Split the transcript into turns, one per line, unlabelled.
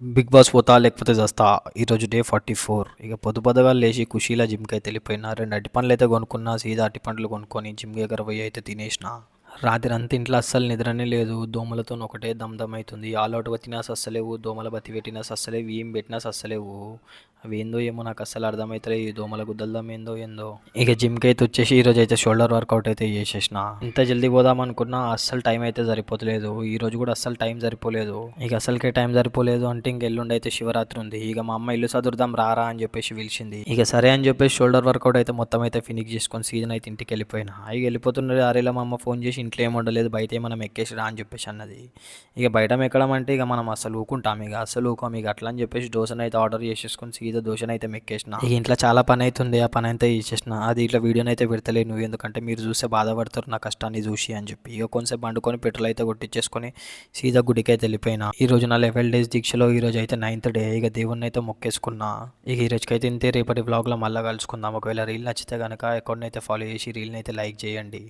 Big boss పోతా లేకపోతే చస్తా. ఈరోజు డే 44. ఇక పొద్దుగాల లేచి ఖుషీలా జిమ్కి అయితే వెళ్ళిపోయినా. 2 అరటి పండ్లు అయితే కొనుక్కున్నా. సీదా అరటి పండ్లు కొనుక్కొని జిమ్ దగ్గర పోయి అయితే తినేసిన. రాత్రి అంతా ఇంట్లో అస్సలు నిద్రనే లేదు. దోమలతో ఒకటే దమ్దమ్ అవుతుంది. ఆల్ అవుట్ పెట్టినా సస్తలేవు, దోమల బతి పెట్టినా సస్తలేవు, ఏం పెట్టినా సస్తలేవు. అవి ఏందో ఏమో నాకు అస్సలు అర్థమవుతలేదు. ఈ దోమల గుద్దలదం ఏందో ఏందో. ఇక జిమ్కి అయితే వచ్చేసి ఈరోజు అయితే షోల్డర్ వర్కౌట్ అయితే చేసేసిన. ఇంత జల్దీ పోదాం అనుకున్నా, అస్సలు టైం అయితే సరిపోతలేదు. ఈ రోజు కూడా అస్సలు టైం సరిపోలేదు. ఇక అసలుకే టైం సరిపోలేదు అంటే ఇంక ఎల్లుండి అయితే శివరాత్రి ఉంది. ఇక మా అమ్మ ఇల్లు సదురుదాం రారా అని చెప్పేసి పిలిచింది. ఇక సరే అని చెప్పేసి షోల్డర్ వర్కౌట్ అయితే మొత్తం అయితే ఫినిష్ చేసుకొని సీజన్ అయితే ఇంటికి వెళ్ళిపోయినా. ఇక వెళ్ళిపోతున్నది అరేలా మా అమ్మ ఫోన్ చేసి ఇంట్లో ఏం ఉండలేదు, బయట ఏమన్నా ఎక్కేసి రా అని చెప్పేసి అన్నది. ఇక బయట ఎక్కడం అంటే ఇక మనం అసలు ఊకుంటాం, ఇక అసలు ఊకోం. ఇక అట్లా అని చెప్పేసి దోశను అయితే ఆర్డర్ చేసేసుకొని సీదా దోశను అయితే మెక్కేసిన. ఇక ఇంట్లో చాలా పని అవుతుంది, ఆ పని అయితే చేసేసిన. అది ఇట్లా వీడియోని అయితే పెడతలేను, ఎందుకంటే మీరు చూస్తే బాధపడతారు నా కష్టాన్ని చూసి అని చెప్పి. ఇక కొంచెంసేపు వండుకొని పెట్రోల్ అయితే కొట్టించేసుకొని సీదా గుడికి అయితే వెళ్ళిపోయినా. ఈ రోజు నా 11 డేస్ దీక్షలో ఈ రోజు అయితే 9th డే. ఇక దేవుణ్ణి అయితే మొక్కేసుకున్నా. ఇక ఈ రోజుకైతే ఇంతే. రేపటి వ్లాగ్లో మళ్ళీ కలుసుకుందాం. ఒకవేళ రీల్ నచ్చితే కనుక అకౌంట్ని అయితే ఫాలో చేసి రీల్ని అయితే లైక్ చేయండి.